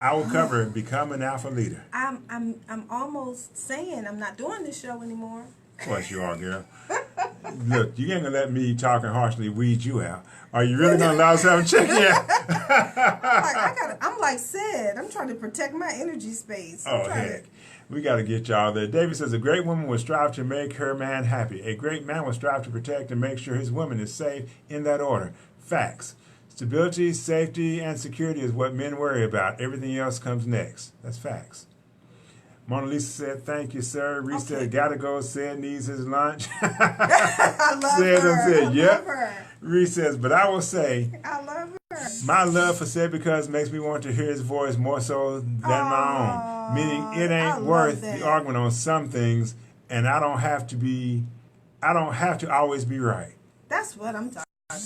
I will cover Become an Alpha Leader. I'm almost saying I'm not doing this show anymore. Of course you are, girl. Look, you ain't gonna let me talking harshly weed you out. Are you really gonna allow us to have a check yet? I'm like Sid. I'm trying to protect my energy space. Oh heck. We got to get y'all there. David says, a great woman will strive to make her man happy. A great man will strive to protect and make sure his woman is safe, in that order. Facts. Stability, safety, and security is what men worry about. Everything else comes next. That's facts. Mona Lisa said, thank you, sir. Reese said, gotta go. Said needs his lunch. I love her. Said, yep. Reese says, but I will say, I love her. My love for Said because makes me want to hear his voice more so than my own. Meaning it ain't worth the argument on some things, and I don't have to always be right. That's what I'm talking about.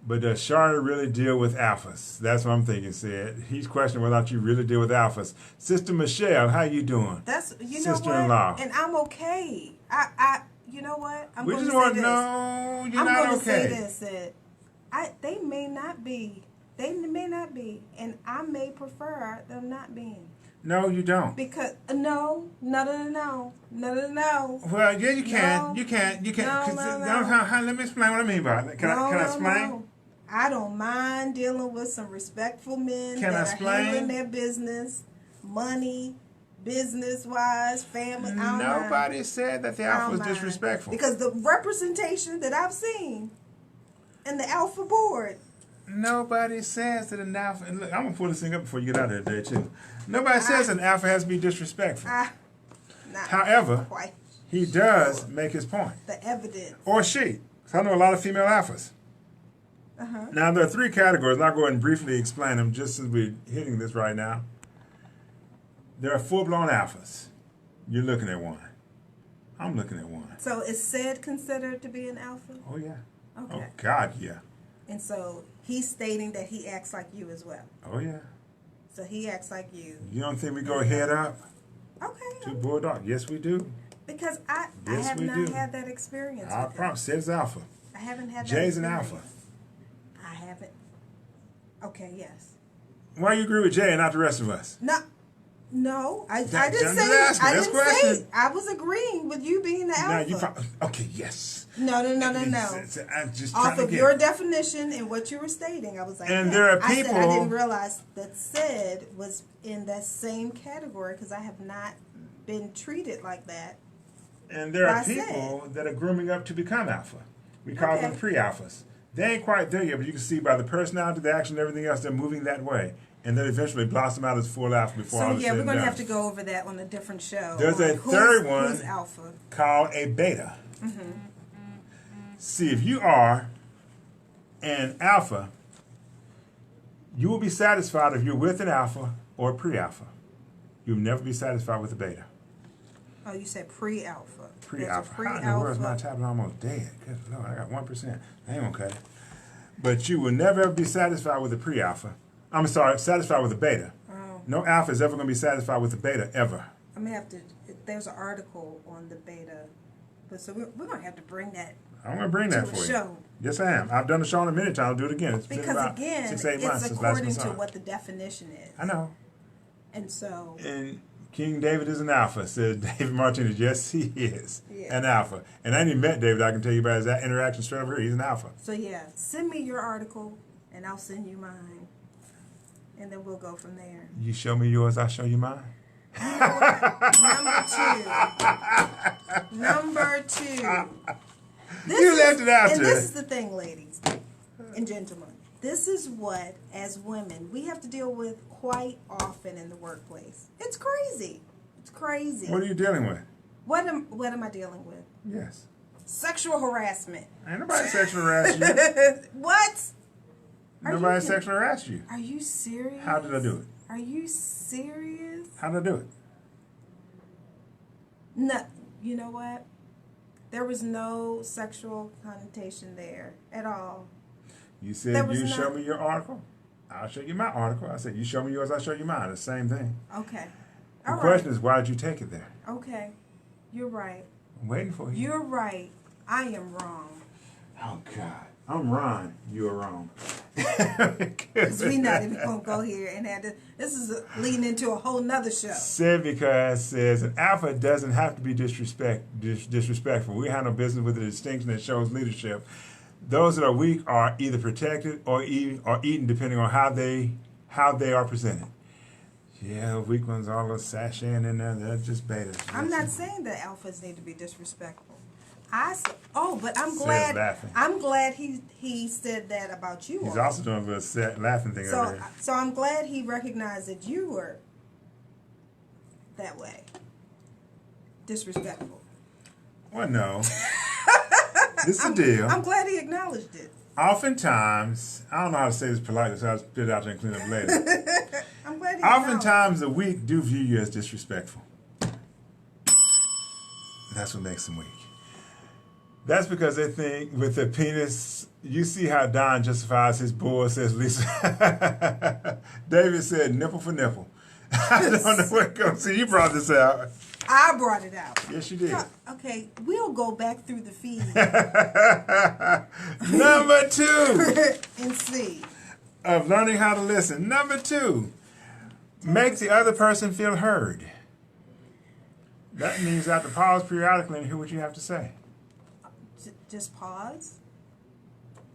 But does Charlotte really deal with alphas? That's what I'm thinking, Said. He's questioning whether or not you really deal with alphas. Sister Michelle, how you doing? That's Sister-in-law. And I'm okay. You know what? I'm we going just to want say to know you're I'm not going okay. to say this, Sid. They may not be. They may not be. And I may prefer them not being. No, you don't. Because, no. Well, yeah, you can. You can. No. Let me explain what I mean by it. Can I explain? No. I don't mind dealing with some respectful men that are handling their business, money, business-wise, family. Nobody said that the alpha was disrespectful. Because the representation that I've seen in the alpha board. Nobody says that an alpha, and look, I'm going to pull this thing up before you get out of there, too. Nobody says an alpha has to be disrespectful. However, he does make his point. The evidence. Or she. Because I know a lot of female alphas. Now, there are three categories, and I'll go ahead and briefly explain them just since we're hitting this right now. There are full-blown alphas. You're looking at one. I'm looking at one. So is Sid considered to be an alpha? Oh, yeah. Okay. Oh, God, yeah. And so he's stating that he acts like you as well. Oh, yeah. So he acts like you. You don't think we go head up? Okay. To Bulldog? Yes, we do. Because I have not had that experience. I promise. Sid's alpha. I haven't had that Jay's experience. an alpha. I haven't. Okay, yes. Why you agree with Jay and not the rest of us? No, I didn't say. I was agreeing with you being the alpha. Okay, yes. No. I'm just off of your definition and what you were stating, I was like, and there are people. I didn't realize that Sid was in that same category because I have not been treated like that. And there are people that are grooming up to become alpha. We call them pre-alphas. They ain't quite there yet, but you can see by the personality, the action, and everything else, they're moving that way. And then eventually blossom out as full alpha before all is said and done. So, we're going to have to go over that on a different show. There's a third one who's alpha? Called a beta. See, if you are an alpha, you will be satisfied if you're with an alpha or pre-alpha. You'll never be satisfied with a beta. Oh, you said pre-alpha. Pre-alpha. How in the world is my tablet almost dead? Good Lord, I got 1%. I ain't gonna cut it. But you will never ever be satisfied with a pre-alpha. I'm sorry, satisfied with a beta. Oh. No alpha is ever going to be satisfied with a beta, ever. I'm going to have to, there's an article on the beta. But so we're going to have to bring that I'm going to bring that for you. Yes, I am. I've done the show on a minute time. I'll do it again. It's because been about again, 6-8 months it's according to what the definition is. I know. And so. And King David is an alpha, said David Martinez. Yes, he is an alpha. And I ain't even met David. I can tell you about his interaction straight over here. He's an alpha. So, yeah, send me your article, and I'll send you mine. And then we'll go from there. You show me yours, I'll show you mine. Number two. You left it out there. And this is the thing, ladies and gentlemen. This is what, as women, we have to deal with quite often in the workplace. It's crazy. It's crazy. What are you dealing with? What am I dealing with? Yes. Sexual harassment. Ain't nobody sexual harassed you. What? Nobody sexually harassed you. Are you serious? How did I do it? Are you serious? How did I do it? No. You know what? There was no sexual connotation there at all. You said you show me your article, I'll show you my article. I said you show me yours, I'll show you mine. The same thing. Okay. The question is, why did you take it there? Okay. You're right. I'm waiting for you. You're right. I am wrong. Oh, God. I'm Ron. You are wrong. Because we're not even going to go here and have this is leading into a whole nother show. Said because says an alpha doesn't have to be disrespectful. We handle business with a distinction that shows leadership. Those that are weak are either protected or eaten, depending on how they are presented. Yeah, weak ones all those sashaying in there. They're just betas. I'm not saying that alphas need to be disrespectful. But I'm Said glad. laughing. I'm glad he said that about you. He's all. also doing a little laughing thing over there. So I'm glad he recognized that you were that way, disrespectful. Well, no. This is the deal. I'm glad he acknowledged it. Oftentimes, I don't know how to say this politely, so I'll spit it out there and clean up later. I'm glad he Oftentimes, the weak do view you as disrespectful. That's what makes them weak. That's because they think with the penis, you see how Don justifies his bull, says Lisa. David said nipple for nipple. I don't know where it goes. See, you brought this out. I brought it out. Yes, you did. Okay, we'll go back through the feed. Number 2. And see. Of learning how to listen. Number 2. Make the other person feel heard. That means you have to pause periodically and hear what you have to say. Just pause?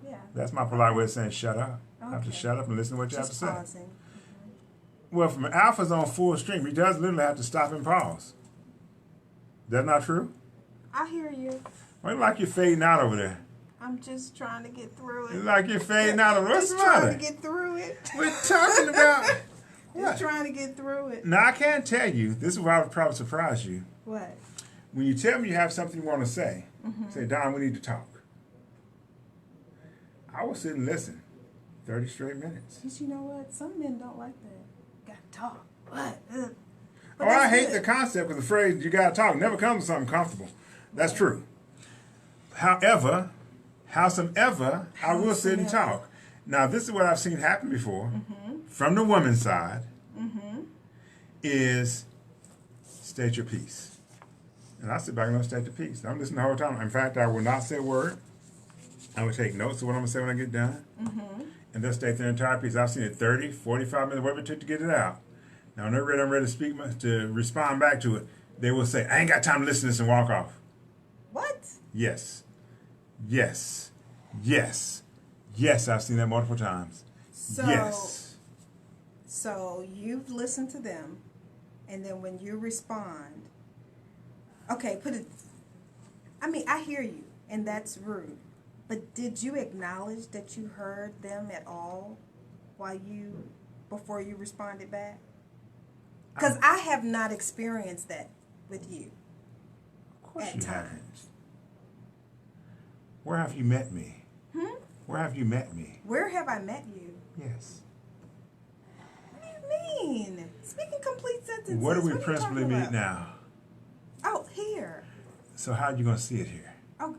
Yeah. That's my polite way of saying shut up. I have to Okay. shut up and listen to what you have to say. Pausing. Well, from alpha's on full stream, he does literally have to stop and pause. That not true? I hear you. Well, it's like you're fading out over there. I'm just trying to get through it. It's like you're fading out over there. What's Just the trying matter? to get through it. We're talking about what? Just trying to get through it. Now, I can't tell you. This is why I would probably surprise you. What? When you tell me you have something you want to say, say, Don, we need to talk. I will sit and listen 30 straight minutes. But you know what? Some men don't like that. Gotta talk. What? Oh, I hate the concept because the phrase you gotta talk never comes with something comfortable. That's true. However, howsomever, I will sit and talk. Now, this is what I've seen happen before from the woman's side is state your piece. And I sit back and I'll state the piece. I'm listening the whole time. In fact, I will not say a word. I will take notes of what I'm going to say when I get done. And they'll state their entire piece. I've seen it 30, 45 minutes, whatever it took to get it out. Now, when they're ready, I'm ready to speak, to respond back to it. They will say, I ain't got time to listen to this and walk off. What? Yes. Yes. Yes. Yes, I've seen that multiple times. So, yes. So you've listened to them, and then when you respond, okay, I hear you, and that's rude. But did you acknowledge that you heard them at all before you responded back? Because I have not experienced that with you. Of course at you times. haven't. Where have you met me? Where have you met me? Where have I met you? Yes. What do you mean? Speaking complete sentences. Where do we What are you principally talking meet about? now? Oh, here. So how are you going to see it here? Oh,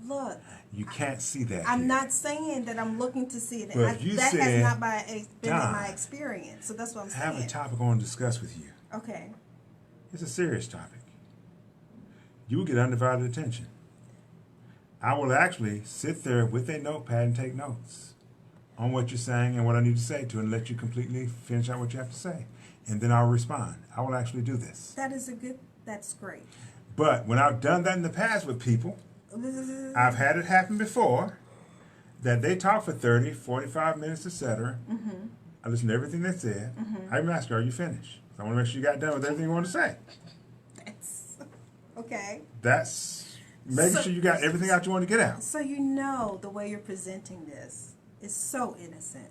look. You can't see that I'm here. not saying that I'm looking to see it. But if you that said, has not been "Don, my experience. So that's what I'm I have saying. a topic I want to discuss with you. Okay. It's a serious topic. You will get undivided attention. I will actually sit there with a notepad and take notes on what you're saying and what I need to say to and let you completely finish out what you have to say. And then I'll respond. I will actually do this. That's great. But when I've done that in the past with people, I've had it happen before that they talk for 30, 45 minutes, etc. I listen to everything they said. I even ask her, are you finished? I want to make sure you got done with everything you want to say. That's okay. That's making sure you got everything out you want to get out. So you know the way you're presenting this is so innocent.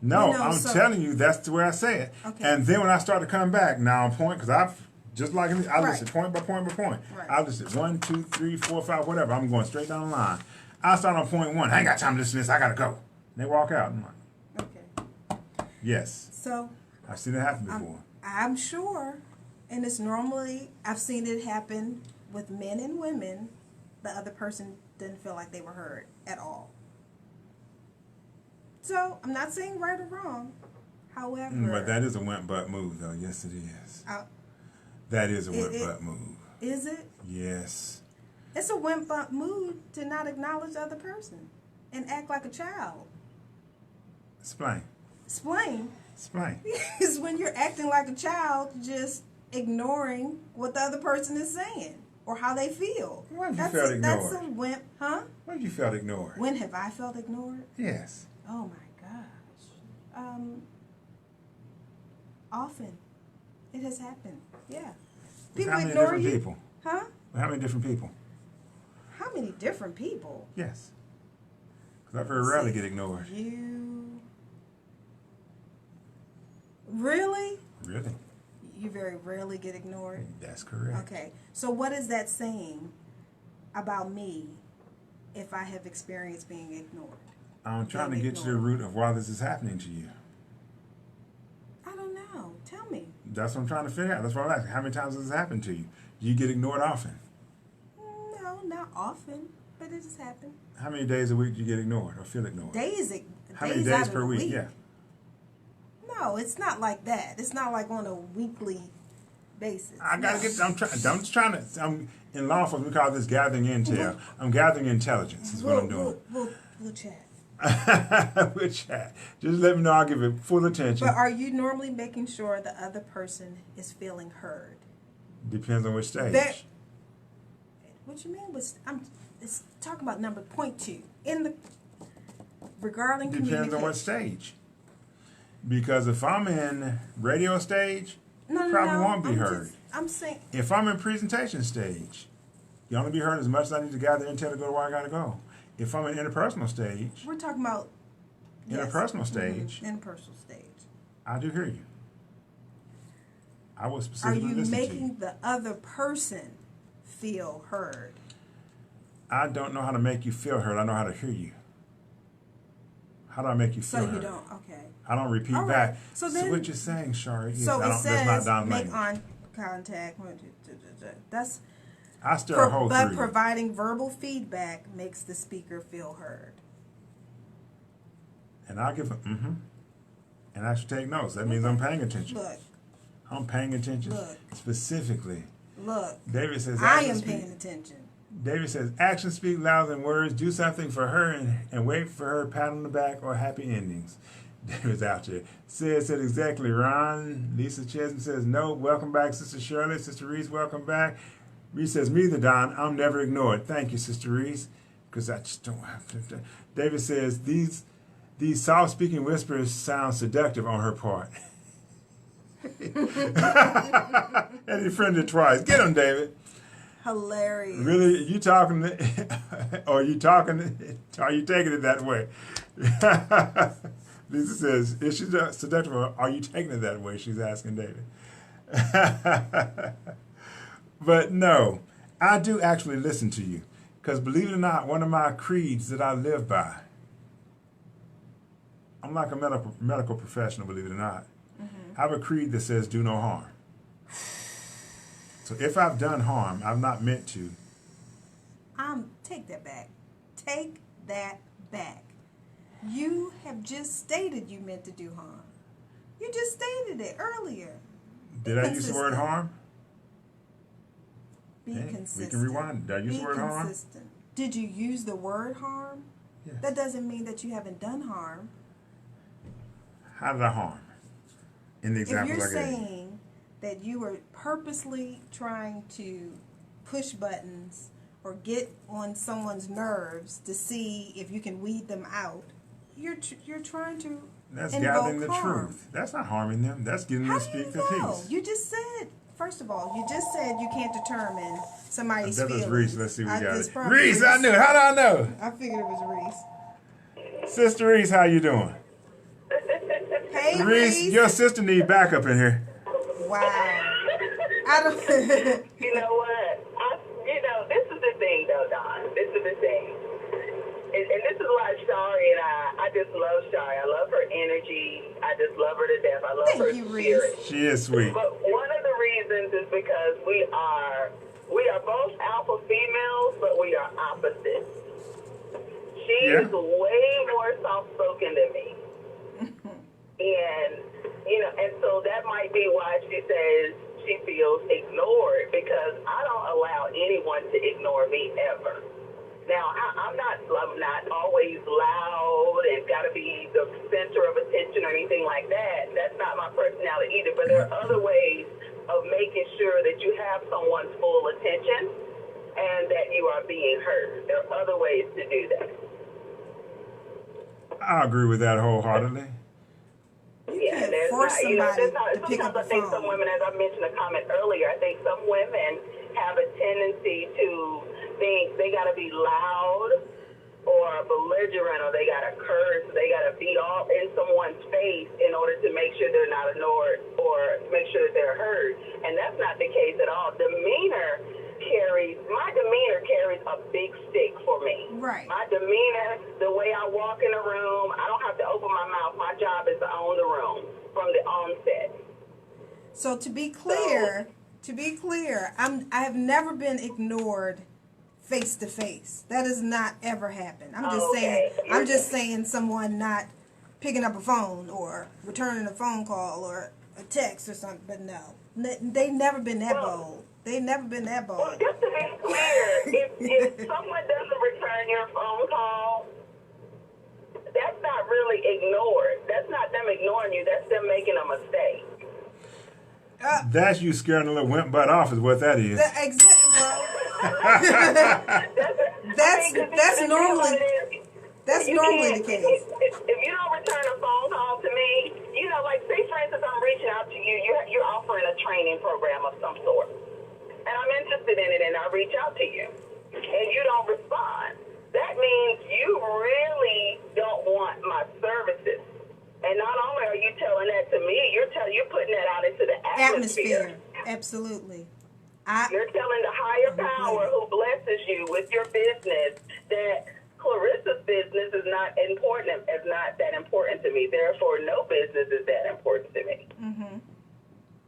No, You know, I'm so- telling you, that's the way I say it. Okay. And then when I start to come back, now I'm point, because I've, just like I Right. listen point by point by point. Right. I listen 1, 2, 3, 4, 5, whatever. I'm going straight down the line. I start on point 1. I ain't got time to listen to this. I got to go. And they walk out. I'm like, Okay. yes. So I've seen it happen before. I'm sure, and it's normally, I've seen it happen with men and women. The other person didn't feel like they were heard at all. So I'm not saying right or wrong. However, But that is a wimp butt move, though. Yes, it is. That is a wimp butt move. Is it? Yes. It's a wimp butt move to not acknowledge the other person. and act like a child? Explain. Explain. Explain. Is when you're acting like a child, just ignoring what the other person is saying or how they feel. When have you felt ignored? That's a wimp, huh? When have you felt ignored? When have I felt ignored? Yes. Oh my gosh. Often. It has happened. Yeah. People How many ignore different you. people? Huh? How many different people? How many different people? Yes. Because I very rarely get ignored. You. Really? Really? You very rarely get ignored? That's correct. Okay. So what is that saying about me if I have experienced being ignored? I'm trying to get to the root of why this is happening to you. I don't know. Tell me. That's what I'm trying to figure out. That's what I'm asking. How many times has this happened to you? Do you get ignored often? No, not often, but it has happened. How many days a week do you get ignored or feel ignored? How many days per week? Yeah. No, it's not like that. It's not like on a weekly basis. I'm in law enforcement, we call this gathering intel. I'm gathering intelligence is what I'm doing. We'll chat. We'll chat. Just let me know. I'll give it full attention. But are you normally making sure the other person is feeling heard? Depends on which stage. What you mean? It's talking about number point 2 in the regarding communication. Depends on what stage. Because if I'm in radio stage, probably won't be heard. I'm saying if I'm in presentation stage, you only be heard as much as I need to gather intel to go to where I gotta go. If I'm in interpersonal stage, we're talking about interpersonal stage. Interpersonal stage. I do hear you. I will specifically listen to you. Are you making the other person feel heard? I don't know how to make you feel heard. I know how to hear you. How do I make you feel heard? So you don't. Okay. I don't repeat back. So what you're saying, Shari, so it says that's not Don make language. on contact. That's I still hold but through. providing verbal feedback makes the speaker feel heard. And I'll give and I should take notes. That means I'm paying attention. Look. I'm paying attention. Look. Specifically. Look. David says I am paying attention. David says actions speak louder than words. Do something for her and wait for her pat on the back or happy endings. David's out there. Said exactly, Ron. Lisa Chesney says no. Welcome back, Sister Shirley. Sister Reese, welcome back. Reese says, me the Don, I'm never ignored. Thank you, Sister Reese, because I just don't have to. David says, these soft-speaking whispers sound seductive on her part. And he friended twice. Get him, David. Hilarious. Really, you talking, or you talking, are you taking it that way? Lisa says, is she seductive, or are you taking it that way? She's asking David. But no, I do actually listen to you. Because believe it or not, one of my creeds that I live by, I'm like a medical professional, believe it or not. I have a creed that says do no harm. So if I've done harm, I've not meant to. Take that back. Take that back. You have just stated you meant to do harm. You just stated it earlier. Did I use the word harm? Be consistent. We can rewind. Did I use the word harm? Consistent. Did you use the word harm? Yes. That doesn't mean that you haven't done harm. How did I harm? In the examples I gave. If you're saying that you were purposely trying to push buttons or get on someone's nerves to see if you can weed them out, you're trying to That's invoke gathering the harm. truth. That's not harming them. That's getting them to speak the peace. You just said, first of all, you just said you can't determine somebody's That was feelings. Reese. Let's see what we got it. probably Reese, I knew it. How do I know? I figured it was Reese. Sister Reese, how you doing? Hey, Reese, your sister need backup in here. Wow. I don't. You know what? This is the thing, though, Don. This is the thing. And this is why Shari and I just love Shari. I love her energy. I just love her to death. I love her spirit. She is sweet. But one of the reasons is because we are both alpha females, but we are opposites. She is way more soft-spoken than me. And so that might be why she says she feels ignored, because I don't allow anyone to ignore me ever. Now, I'm not always center of attention or anything like that. That's not my personality either. But there are other ways of making sure that you have someone's full attention and that you are being heard. There are other ways to do that. I agree with that wholeheartedly. Yeah, can't force somebody to pick up sometimes I the think phone. some women, as I mentioned a comment earlier, I think some women have a tendency to think they got to be loud or belligerent, or they got to curse, they got to be all in someone's face in order to make sure they're not ignored or make sure that they're heard. And that's not the case at all. My demeanor carries a big stick for me. Right. My demeanor, the way I walk in a room, I don't have to open my mouth. My job is to own the room from the onset. So to be clear, I have never been ignored face to face. That has not ever happened. I'm just saying someone not picking up a phone or returning a phone call or a text or something. But no, they've never been that bold. They've never been that bold. Well, just to be clear, if someone doesn't return your phone call, that's not really ignored. That's not them ignoring you. That's them making a mistake. That's you scaring a little wimp butt off is what that is. Exactly. That's normally the case. If you don't return a phone call to me, like say for instance, I'm reaching out to you. You're offering a training program of some sort, and I'm interested in it, and I reach out to you, and you don't respond. That means you really don't want my services. And not only are you telling that to me, you're putting that out into the atmosphere. Absolutely. You're telling the higher power who blesses you with your business that Clarissa's business is not that important to me. Therefore, no business is that important to me. Mm-hmm.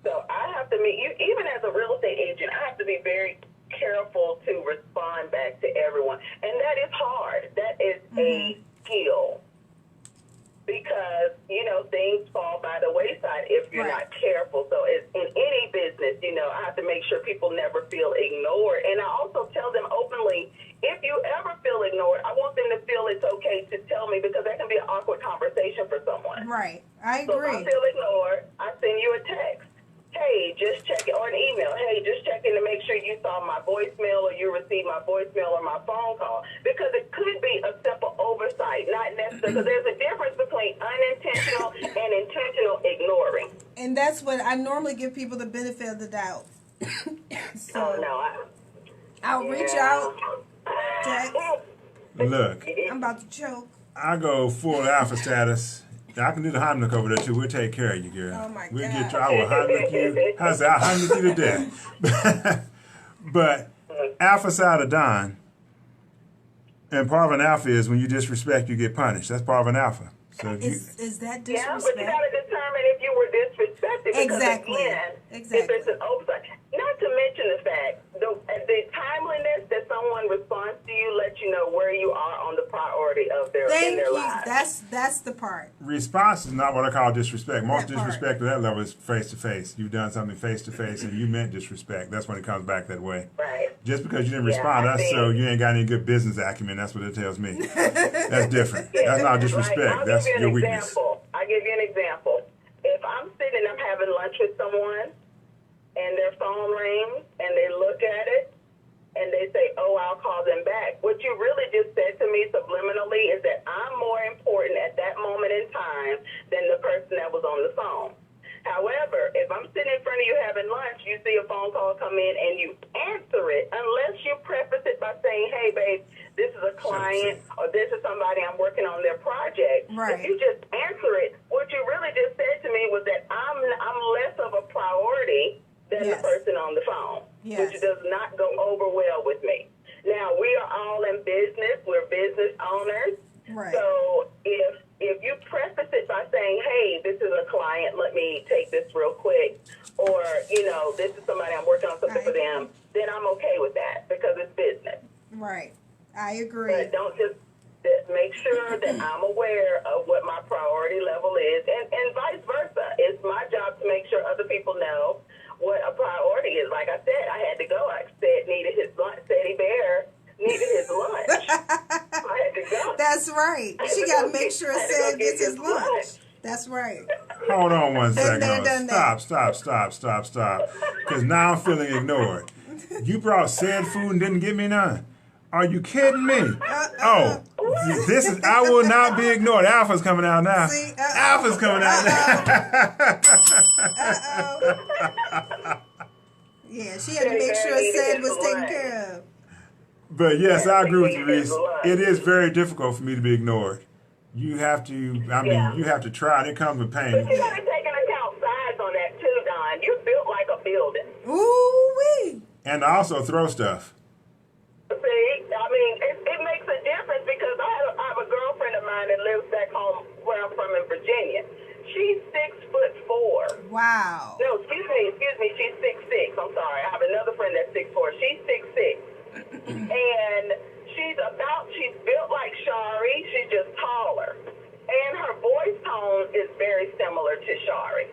So I have to even as a real estate agent, I have to be very careful to respond back to everyone. And that is hard. That is a skill. Because, things fall by the wayside if you're not careful. So it's, in any business, I have to make sure people never feel ignored. And I also tell them openly, if you ever feel ignored, I want them to feel it's okay to tell me, because that can be an awkward conversation for someone. Right. I agree. So if I feel ignored, I send you a text. Hey, just check it, or an email. Hey, just checking to make sure you saw my voicemail or you received my voicemail or my phone call. Because it could be a simple oversight, not necessarily, because there's a difference between unintentional and intentional ignoring. And that's what I normally give people the benefit of the doubt. So I'll reach out, text. Look, I'm about to choke. I go full alpha status. I can do the Heimlich over there too. We'll take care of you, girl. Oh my We'll God. get you. I will Heimlich you. I'll Heimlich you to death. But alpha side of Don, and part of an alpha is when you disrespect, you get punished. That's part of an alpha. So is that disrespect? Yeah, but you got to determine if you were disrespected. Because Exactly. Again, if it's an oversight, not to mention the fact, the timeliness that someone responds to you lets you know where you are on the priority of their lives. That's the part. Response is not what I call disrespect. Most That part. disrespect at that level is face to face. You've done something face to face and you meant disrespect. That's when it comes back that way. Right. Just because you didn't respond, that's so you ain't got any good business acumen. That's what it tells me. That's different. That's not disrespect. Right. That's your weakness. I'll give you an example. If I'm sitting and I'm having lunch with someone and their phone rings and they look at it and they say, oh, I'll call them back. What you really just said to me subliminally is that I'm more important at that moment in time than the person that was on the phone. However, if I'm sitting in front of you having lunch, you see a phone call come in and you answer it, unless you preface it by saying, hey, babe, this is a client or this is somebody I'm working on their project. Right. If you just answer it, what you really just said to me was that I'm less of a priority than the person on the phone, which does not go over well with me. Now, we are all in business. We're business owners. Right. So if you preface it by saying, hey, this is a client, let me take this real quick, or, this is somebody I'm working on something for them, then I'm okay with that because it's business. Right. I agree. But don't just make sure that I'm aware of what my priority level is, and vice versa. It's my job to make sure other people know what a priority is. Like I said, I had to go. I said needed his lunch. Teddy Bear needed his lunch. I had to go. That's right. She got to make sure Sid gets his lunch. That's right. Hold on one Been second. there, Oh, done that. Stop. Because now I'm feeling ignored. You brought said food and didn't give me none. Are you kidding me? Oh, this is, I will not be ignored. Alpha's coming out now. See? Alpha's coming out now. Yeah, she had to make sure Sid was taken care of. But yes, I agree with you, Reese. It is very difficult for me to be ignored. You have to, you have to try, and it comes with pain. But you got to take into account size on that too, Don. You're built like a building. Ooh-wee. And I also throw stuff. See, I mean, it makes a difference because I have a girlfriend of mine that lives back home where I'm from in Virginia. She's 6'4". Wow. No, excuse me, she's 6'6". I'm sorry. I have another friend that's 6'4". She's 6'6". And she's built like Shari. She's just taller. And her voice tone is very similar to Shari.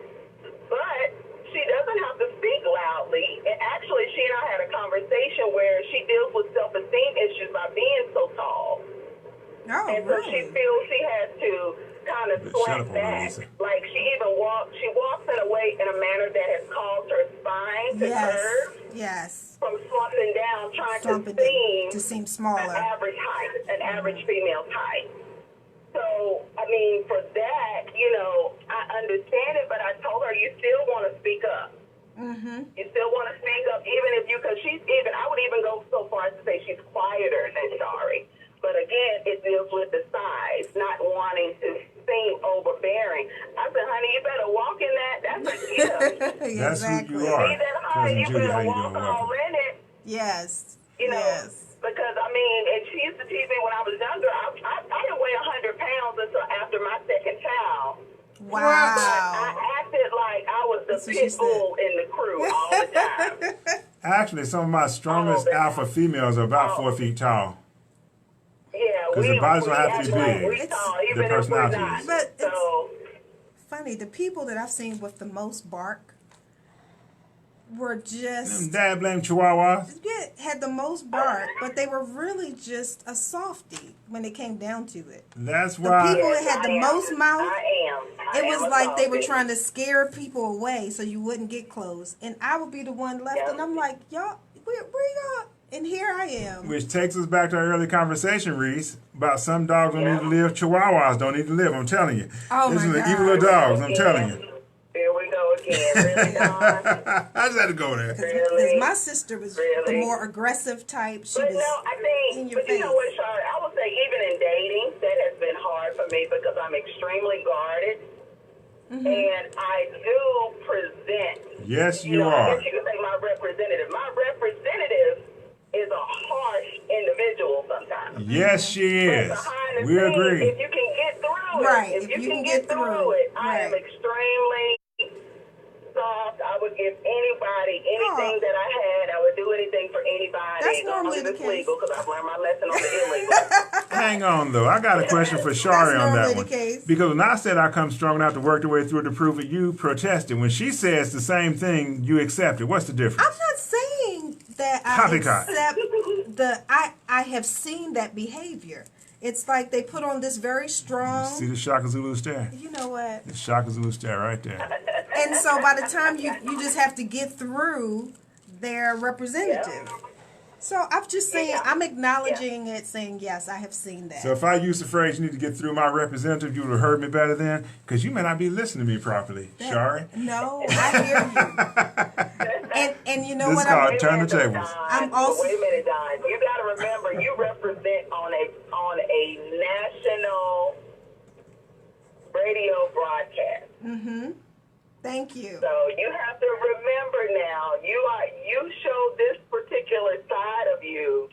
But she doesn't have to speak loudly. And actually, she and I had a conversation where she deals with self-esteem issues by being so tall. Oh, And so really? she feels she has to kind of slack back. Like she walks in a manner that has caused her spine to curve Yes. from slumping down, trying Slumping to to seem an smaller. average height, an average female's height. So, I mean, for that, I understand it, but I told her, you still want to speak up. Mm-hmm. You still want to speak up, because I would even go so far as to say she's quieter than Shari. But again, it deals with the size, not wanting to seem overbearing. I said, honey, you better walk in that. That's a gift. That's Exactly. who you are. See that high, you Judy, how better you walk doing? all Welcome. in it. Yes. Yes. Because, and she used to tease me when I was younger. I didn't weigh 100 pounds until after my second child. Wow. I acted like I was the pit bull in the crew all the time. Actually, some of my strongest alpha females are about 4 feet tall. Yeah, Because the bodies don't have to be big. We tall, The even if we're personality not. is. But it's So, funny, the people that I've seen with the most bark were just Dad blame Chihuahuas. had the most bark, but they were really just a softie when it came down to it. That's The why. people that had the most mouth, I it am was a like they were softie. trying to scare people away so you wouldn't get close. And I would be the one left, and I'm like, y'all, where y'all? And here I am. Which takes us back to our early conversation, Reese, about some dogs don't need to live. Chihuahuas don't need to live. I'm telling you. Oh, This my is the God. evil of dogs. I'm telling you. Here we go again. Really, Dawn? I just had to go there. Because my sister was the Really? more aggressive type. She But was no, I in think, your but you know face. what, Shari? I would say even in dating, that has been hard for me because I'm extremely guarded. And I do present. Yes, you I are. guess you could say my representative. My representative is a harsh individual sometimes. Yes, she But is. behind the We scenes, agree. if you can get through Right, it, if you can get through it, I am right. extremely soft. I would give anybody anything Oh. that I had. I would do anything for anybody. That's as long normally as the it's case. legal, because I've learned my lesson on the illegal. Hang on, though. I got a question for Shari on normally that the one. case. Because when I said I come strong enough to work the way through to prove it, you protested. When she says the same thing, you accept it. What's the difference? I'm not saying that I Copycat. accept I have seen that behavior. It's like they put on this very strong. See the Shaka Zulu stare? You know what? The Shaka Zulu stare right there. And so by the time you just have to get through their representative. So I'm just saying, I'm acknowledging it, saying, yes, I have seen that. So if I use the phrase, you need to get through my representative, you would have heard me better then? Because you may not be listening to me properly, Shari. No, I hear you. And you know This what? is called Wait a Turn the minute, tables. Don. I'm also- Wait a minute, Don. You got to remember, you represent on a national radio broadcast. Thank you. So you have to remember now, you show this particular side of you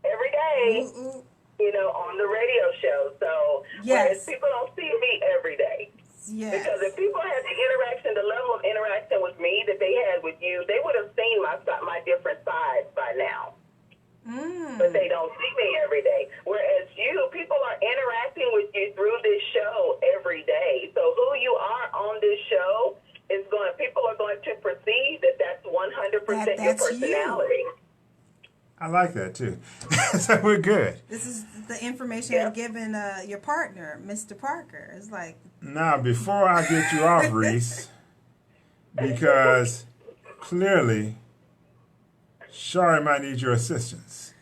every day, on the radio show. So whereas people don't see me every day. Yes. Because if people had the level of interaction with me that they had with you, they would have seen my different sides by now. But they don't see me every day. Whereas people are interacting with you through this show every day. So who you are on this show people are going to perceive that that's 100% your That's personality. I like that too. So we're good. This is the information you're giving your partner, Mr. Parker. It's like, Now, before I get you off, Reese, because clearly Shari might need your assistance.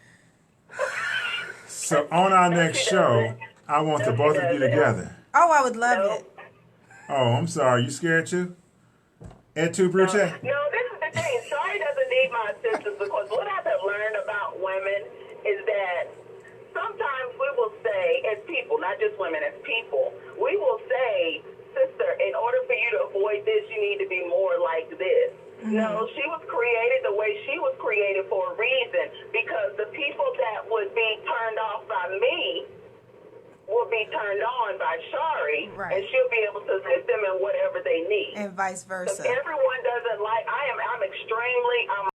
So on our next show, I want the both of you together. oh, I would love it. Oh, I'm sorry. You scared too? Et tu, Brute? No, this is the thing. Shari doesn't need my assistance because what I've learned about women is that sometimes we will say, as people, not just women, as people, we will say, sister, in order for you to avoid this, you need to be more like this. No, she was created the way she was created for a reason, because the people that would be turned off by me will be turned on by Shari, Right. and she'll be able to assist them in whatever they need. And vice Because versa. everyone doesn't like, I'm extremely,